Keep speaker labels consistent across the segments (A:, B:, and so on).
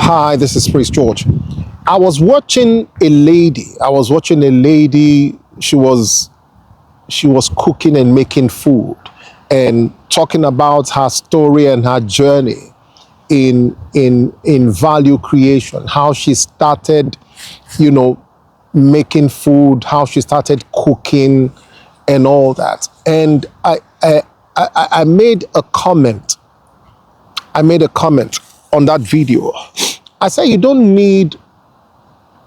A: Hi, this is Priest George. I was watching a lady. She was cooking and making food and talking about her story and her journey in value creation. How she started, making food. How she started cooking, and all that. And I made a comment. I made a comment on that video. I said, you don't need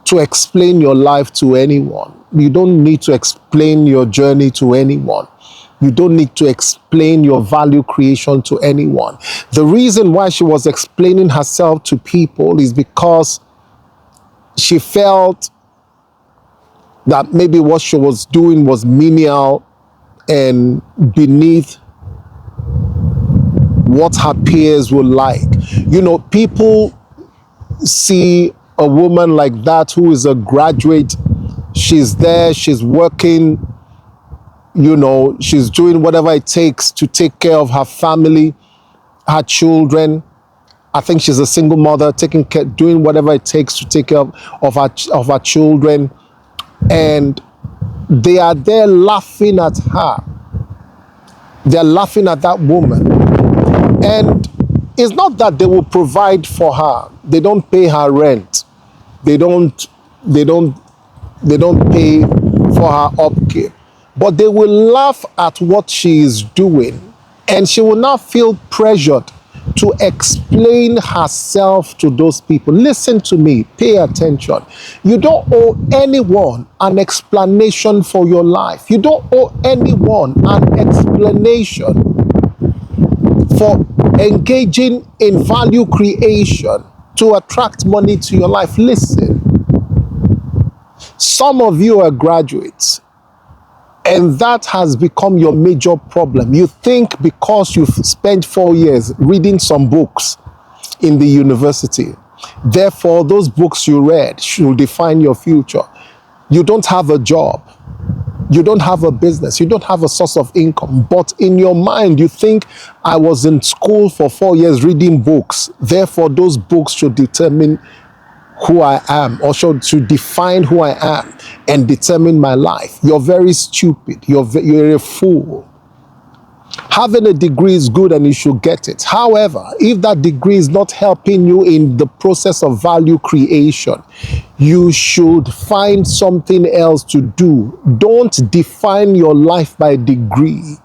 A: to explain your life to anyone. You don't need to explain your journey to anyone. You don't need to explain your value creation to anyone. The reason why she was explaining herself to people is because she felt that maybe what she was doing was menial and beneath what her peers would like. People see a woman like that who is a graduate. She's there, she's working, she's doing whatever it takes to take care of her family, her children. I think she's a single mother, doing whatever it takes to take care of her children. And they are there laughing at her. They're laughing at that woman. And it's not that they will provide for her. They don't pay her rent. They don't pay for her upkeep. But they will laugh at what she is doing. And she will not feel pressured to explain herself to those people. Listen to me. Pay attention. You don't owe anyone an explanation for your life. You don't owe anyone an explanation for engaging in value creation to attract money to your life. Listen, some of you are graduates, and that has become your major problem. You think because you've spent 4 years reading some books in the university, therefore those books you read should define your future. You don't have a job. You don't have a business. You don't have a source of income. But in your mind, you think, I was in school for 4 years reading books. Therefore, those books should determine who I am, or should define who I am and determine my life. You're very stupid. You're a fool. Having a degree is good and you should get it. However, if that degree is not helping you in the process of value creation, you should find something else to do. Don't define your life by a degree.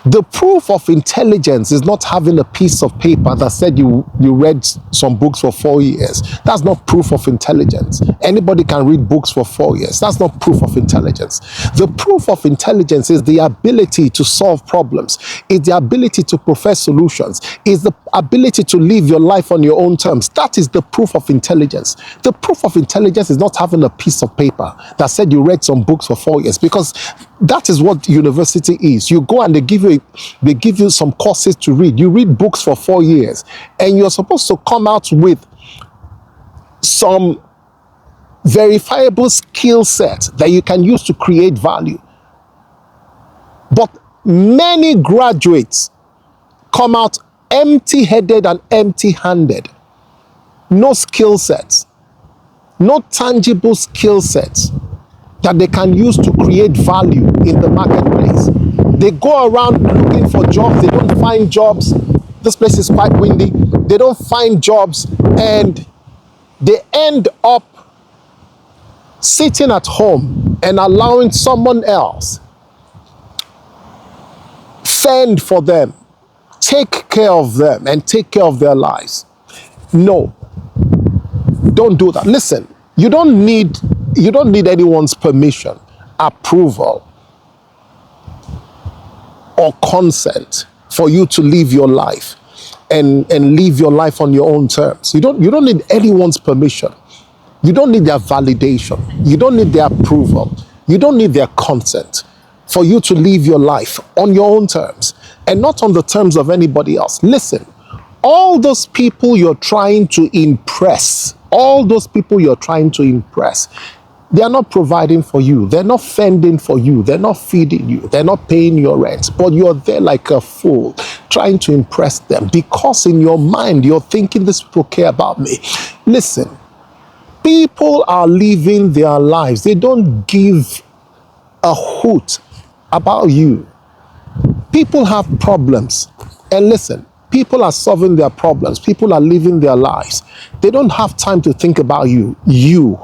A: The proof of intelligence is not having a piece of paper that said you read some books for 4 years. That's not proof of intelligence. Anybody can read books for 4 years. That's not proof of intelligence. The proof of intelligence is the ability to solve problems. It's the ability to profess solutions. It's the ability to live your life on your own terms. That is the proof of intelligence. The proof of intelligence is not having a piece of paper that said you read some books for 4 years, because that is what university is. You go and they give you some courses to read. You read books for 4 years, and you're supposed to come out with some verifiable skill set that you can use to create value. But many graduates come out empty-headed and empty-handed. No skill sets, no tangible skill sets that they can use to create value in the marketplace. They go around looking for jobs. They don't find jobs. This place is quite windy. They don't find jobs, and they end up sitting at home and allowing someone else fend for them, take care of them, and take care of their lives. No, don't do that. Listen, you don't need anyone's permission, approval, or consent for you to live your life and live your life on your own terms. You don't need anyone's permission. You don't need their validation. You don't need their approval. You don't need their consent for you to live your life on your own terms and not on the terms of anybody else. Listen, all those people you're trying to impress, They are not providing for you. They're not fending for you. They're not feeding you. They're not paying your rent. But you're there like a fool trying to impress them because in your mind you're thinking these people care about me. Listen, people are living their lives. They don't give a hoot about you. People have problems. And listen, people are solving their problems. People are living their lives. They don't have time to think about you. You.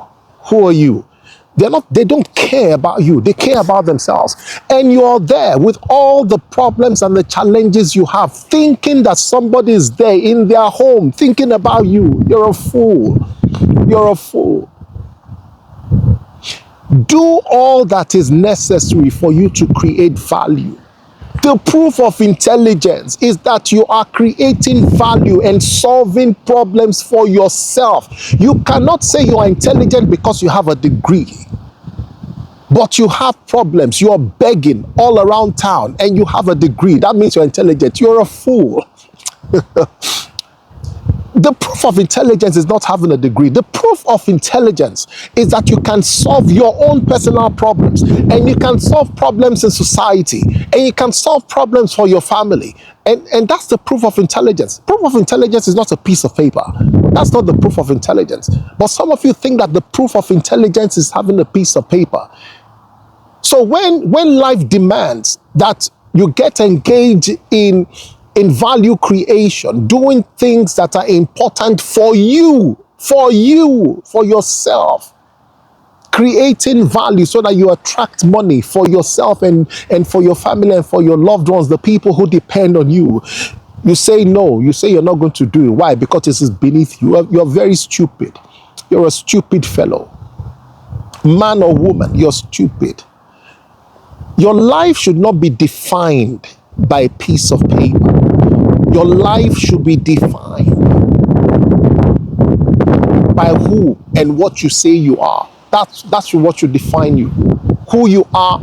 A: Who are you? They don't care about you. They care about themselves. And you're there with all the problems and the challenges you have, thinking that somebody is there in their home, thinking about you. You're a fool. You're a fool. Do all that is necessary for you to create value. The proof of intelligence is that you are creating value and solving problems for yourself. You cannot say you are intelligent because you have a degree, but you have problems. You are begging all around town and you have a degree. That means you're intelligent. You're a fool. The proof of intelligence is not having a degree. The proof of intelligence is that you can solve your own personal problems, and you can solve problems in society, and you can solve problems for your family. And that's the proof of intelligence. Proof of intelligence is not a piece of paper. That's not the proof of intelligence. But some of you think that the proof of intelligence is having a piece of paper. So when life demands that you get engaged in value creation, doing things that are important for you, for yourself, creating value so that you attract money for yourself and for your family and for your loved ones, the people who depend on you. You say no. You say you're not going to do it. Why? Because this is beneath you. You're very stupid. You're a stupid fellow. Man or woman, you're stupid. Your life should not be defined by a piece of paper. Your life should be defined by who and what you say you are. That's what should define you. Who you are,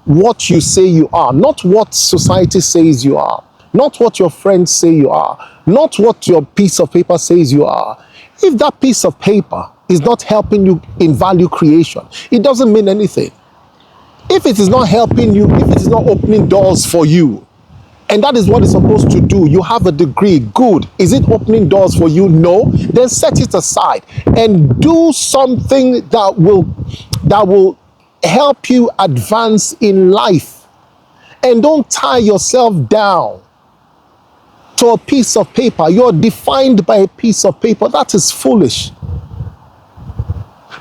A: what you say you are, not what society says you are, not what your friends say you are, not what your piece of paper says you are. If that piece of paper is not helping you in value creation, it doesn't mean anything. If it is not helping you, if it is not opening doors for you, and that is what it's supposed to do. You have a degree, good. Is it opening doors for you? No. Then set it aside and do something that will help you advance in life. And don't tie yourself down to a piece of paper. You're defined by a piece of paper. That is foolish.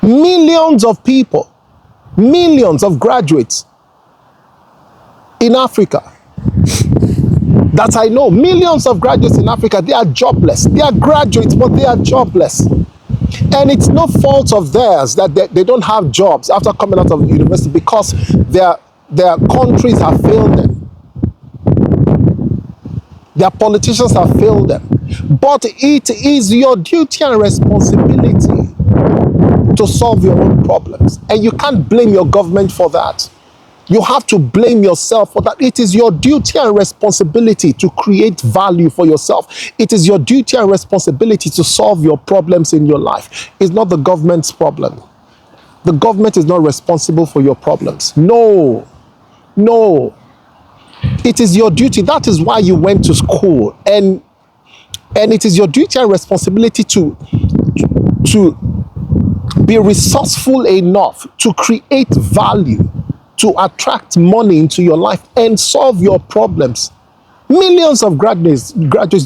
A: Millions of people, millions of graduates in Africa that I know, millions of graduates in Africa, they are jobless. They are graduates, but they are jobless. And it's no fault of theirs that they don't have jobs after coming out of university because their countries have failed them. Their politicians have failed them. But it is your duty and responsibility to solve your own problems. And you can't blame your government for that. You have to blame yourself for that. It is your duty and responsibility to create value for yourself. It is your duty and responsibility to solve your problems in your life. It's not the government's problem. The government is not responsible for your problems. No. It is your duty. That is why you went to school. And it is your duty and responsibility to be resourceful enough to create value, to attract money into your life and solve your problems. Millions of graduates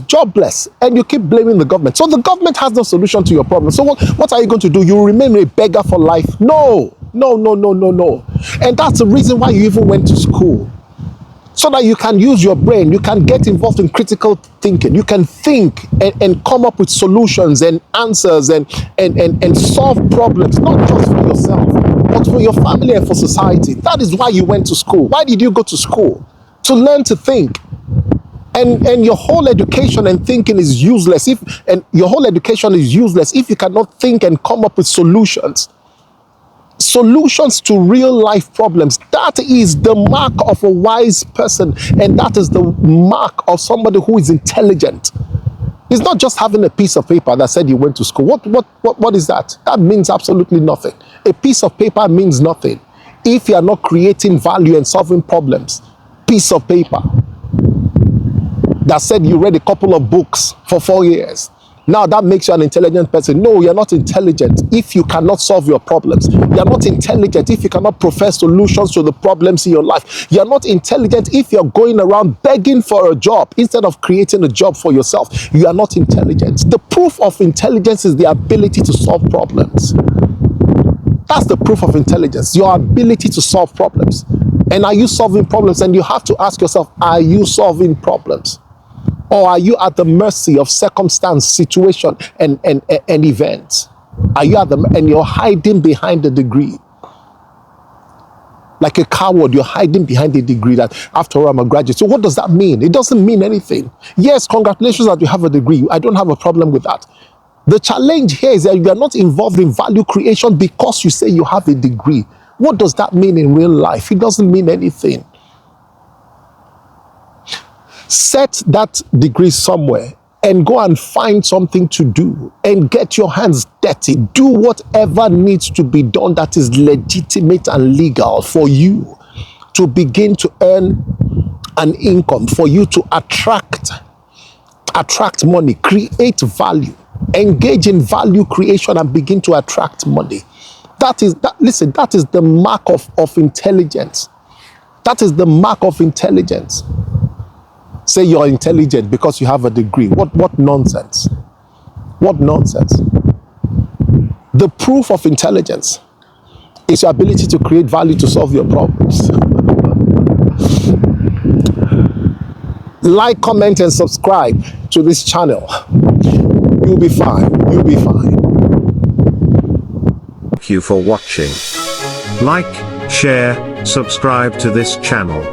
A: jobless, and you keep blaming the government. So the government has no solution to your problem. So what are you going to do? You remain a beggar for life? No. And that's the reason why you even went to school. So that you can use your brain, you can get involved in critical thinking, you can think and come up with solutions and answers and solve problems, not just for yourself, but for your family and for society. That is why you went to school. Why did you go to school? To learn to think. And your whole education and thinking is useless if you cannot think and come up with solutions to real life problems. That is the mark of a wise person, and that is the mark of somebody who is intelligent. It's not just having a piece of paper that said you went to school. What is that? That means absolutely nothing. A piece of paper means nothing if you are not creating value and solving problems. Piece of paper that said you read a couple of books for 4 years. Now that makes you an intelligent person. No, you're not intelligent if you cannot solve your problems. You're not intelligent if you cannot profess solutions to the problems in your life. You're not intelligent if you're going around begging for a job instead of creating a job for yourself. You are not intelligent. The proof of intelligence is the ability to solve problems. That's the proof of intelligence, your ability to solve problems. And are you solving problems? And you have to ask yourself, are you solving problems? Or are you at the mercy of circumstance, situation, and events? Are you at and you're hiding behind the degree? Like a coward, you're hiding behind the degree that, after all, I'm a graduate. So what does that mean? It doesn't mean anything. Yes, congratulations that you have a degree. I don't have a problem with that. The challenge here is that you are not involved in value creation because you say you have a degree. What does that mean in real life? It doesn't mean anything. Set that degree somewhere and go and find something to do and get your hands dirty. Do whatever needs to be done that is legitimate and legal for you to begin to earn an income, for you to attract money, create value, engage in value creation and begin to attract money. That is the mark of intelligence. That is the mark of intelligence. Say you're intelligent because you have a degree. What nonsense. What nonsense. The proof of intelligence is your ability to create value to solve your problems. Like, comment, and subscribe to this channel. You'll be fine. You'll be fine.
B: Thank you for watching. Like, share, subscribe to this channel.